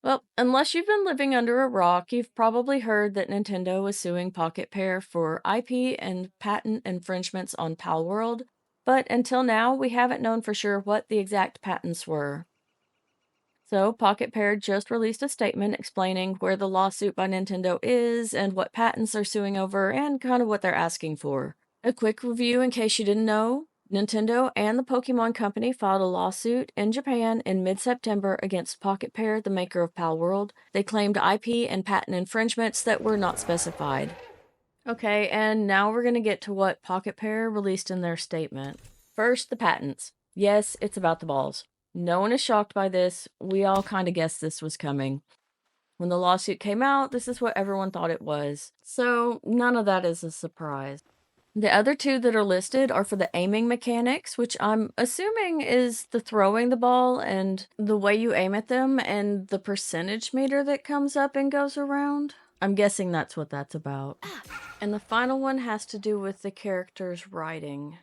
Well, unless you've been living under a rock, you've probably heard that Nintendo is suing Pocket Pair for IP and patent infringements on Palworld, but until now, we haven't known for sure what the exact patents were. So, Pocket Pair just released a statement explaining where the lawsuit by Nintendo is and what patents they're suing over and kind of what they're asking for. A quick review in case you didn't know. Nintendo and the Pokemon Company filed a lawsuit in Japan in mid-September against Pocket Pair, the maker of Palworld. They claimed IP and patent infringements that were not specified. Okay, and now we're going to get to what Pocket Pair released in their statement. First, the patents. Yes, it's about the balls. No one is shocked by this. We all kind of guessed this was coming. When the lawsuit came out, this is what everyone thought it was. So, none of that is a surprise. The other two that are listed are for the aiming mechanics, which I'm assuming is the throwing the ball and the way you aim at them and the percentage meter that comes up and goes around. I'm guessing that's what that's about. And the final one has to do with the character's writing.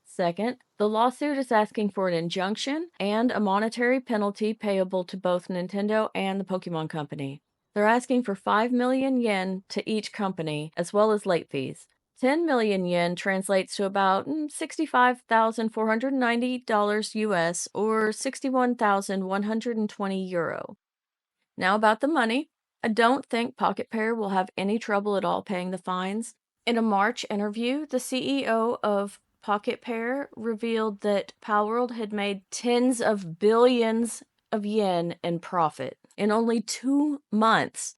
Second, the lawsuit is asking for an injunction and a monetary penalty payable to both Nintendo and the Pokemon Company. They're asking for 5 million yen to each company, as well as late fees. 10 million yen translates to about $65,490 US or 61,120 euro. Now about the money. I don't think Pocket Pair will have any trouble at all paying the fines. In a March interview, the CEO of Pocket Pair revealed that Palworld had made tens of billions of yen in profit in only 2 months.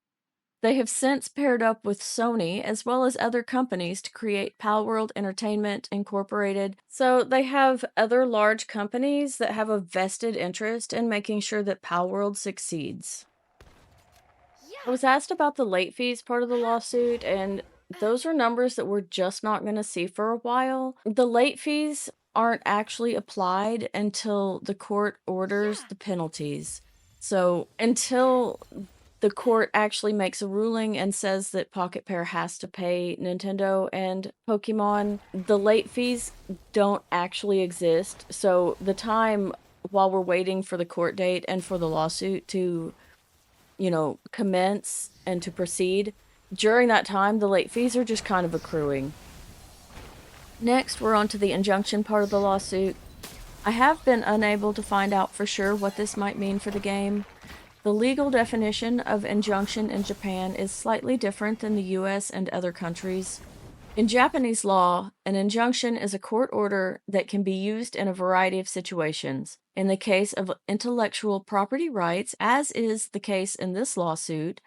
They have since paired up with Sony as well as other companies to create Palworld Entertainment Incorporated. So they have other large companies that have a vested interest in making sure that Palworld succeeds. I was asked about the late fees part of the lawsuit, and those are numbers that we're just not going to see for a while. The late fees aren't actually applied until the court orders the penalties. So until the court actually makes a ruling and says that Pocket Pair has to pay Nintendo and Pokemon, the late fees don't actually exist. So the time while we're waiting for the court date and for the lawsuit to commence and to proceed, during that time, the late fees are just kind of accruing. Next, we're on to the injunction part of the lawsuit. I have been unable to find out for sure what this might mean for the game. The legal definition of injunction in Japan is slightly different than the US and other countries. In Japanese law, an injunction is a court order that can be used in a variety of situations. In the case of intellectual property rights, as is the case in this lawsuit,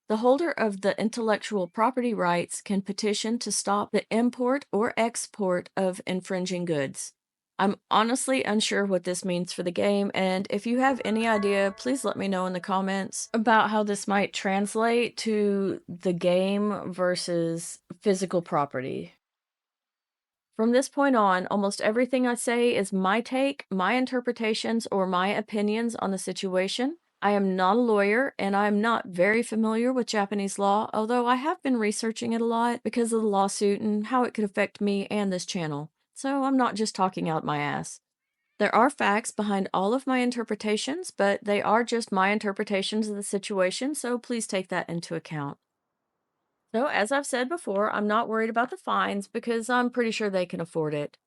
the holder of the intellectual property rights can petition to stop the import or export of infringing goods. I'm honestly unsure what this means for the game, and if you have any idea, please let me know in the comments about how this might translate to the game versus physical property. From this point on, almost everything I say is my take, my interpretations, or my opinions on the situation. I am not a lawyer, and I am not very familiar with Japanese law, although I have been researching it a lot because of the lawsuit and how it could affect me and this channel. So I'm not just talking out my ass. There are facts behind all of my interpretations, but they are just my interpretations of the situation, so please take that into account. So, as I've said before, I'm not worried about the fines because I'm pretty sure they can afford it.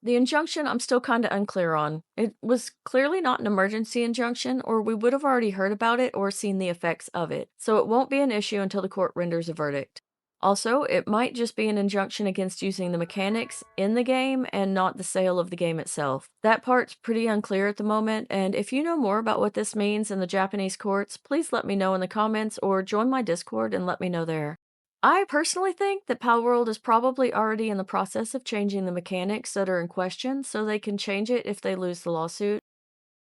The injunction, I'm still kind of unclear on. It was clearly not an emergency injunction, or we would have already heard about it or seen the effects of it, so it won't be an issue until the court renders a verdict. Also, it might just be an injunction against using the mechanics in the game and not the sale of the game itself. That part's pretty unclear at the moment, and if you know more about what this means in the Japanese courts, please let me know in the comments or join my Discord and let me know there. I personally think that Palworld is probably already in the process of changing the mechanics that are in question so they can change it if they lose the lawsuit.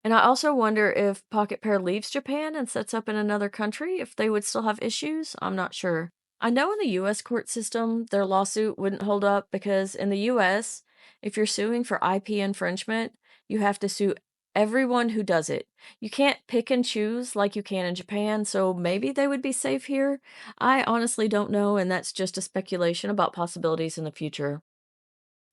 And I also wonder if Pocket Pair leaves Japan and sets up in another country, if they would still have issues. I'm not sure. I know in the US court system, their lawsuit wouldn't hold up because in the US, if you're suing for IP infringement, you have to sue everyone who does it. You can't pick and choose like you can in Japan, so maybe they would be safe here. I honestly don't know, and that's just a speculation about possibilities in the future.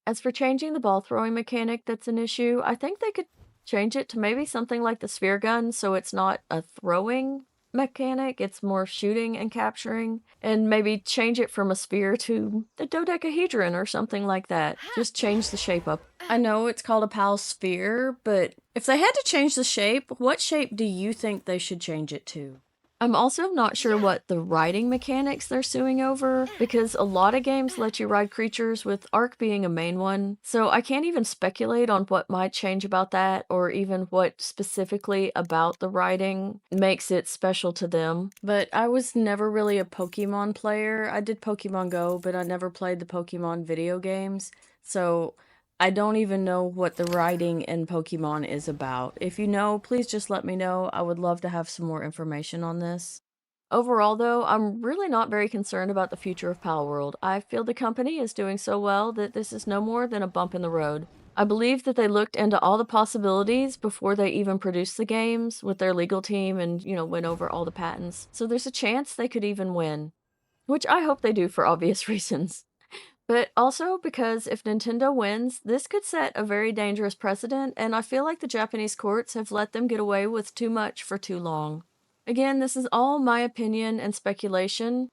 As for changing the ball throwing mechanic that's an issue, I think they could Change it to maybe something like the sphere gun so it's not a throwing mechanic, it's more shooting and capturing. And maybe change it from a sphere to the dodecahedron or something like that. Just change the shape up. I know it's called a PAL sphere, but if they had to change the shape, what shape do you think they should change it to? I'm also not sure what the riding mechanics they're suing over, because a lot of games let you ride creatures, with Ark being a main one, so I can't even speculate on what might change about that, or even what specifically about the riding makes it special to them. But I was never really a Pokemon player. I did Pokemon Go, but I never played the Pokemon video games, so I don't even know what the writing in Pokemon is about. If you know, please just let me know. I would love to have some more information on this. Overall, though, I'm really not very concerned about the future of Palworld. I feel the company is doing so well that this is no more than a bump in the road. I believe that they looked into all the possibilities before they even produced the games with their legal team and, went over all the patents. So there's a chance they could even win, which I hope they do for obvious reasons. But also because if Nintendo wins, this could set a very dangerous precedent, and I feel like the Japanese courts have let them get away with too much for too long. Again, this is all my opinion and speculation,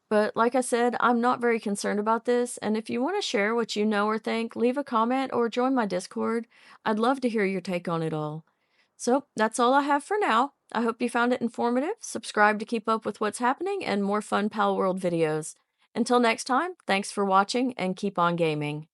but like I said, I'm not very concerned about this, and if you want to share what you know or think, leave a comment or join my Discord. I'd love to hear your take on it all. So that's all I have for now. I hope you found it informative. Subscribe to keep up with what's happening and more fun Pal World videos. Until next time, thanks for watching and keep on gaming.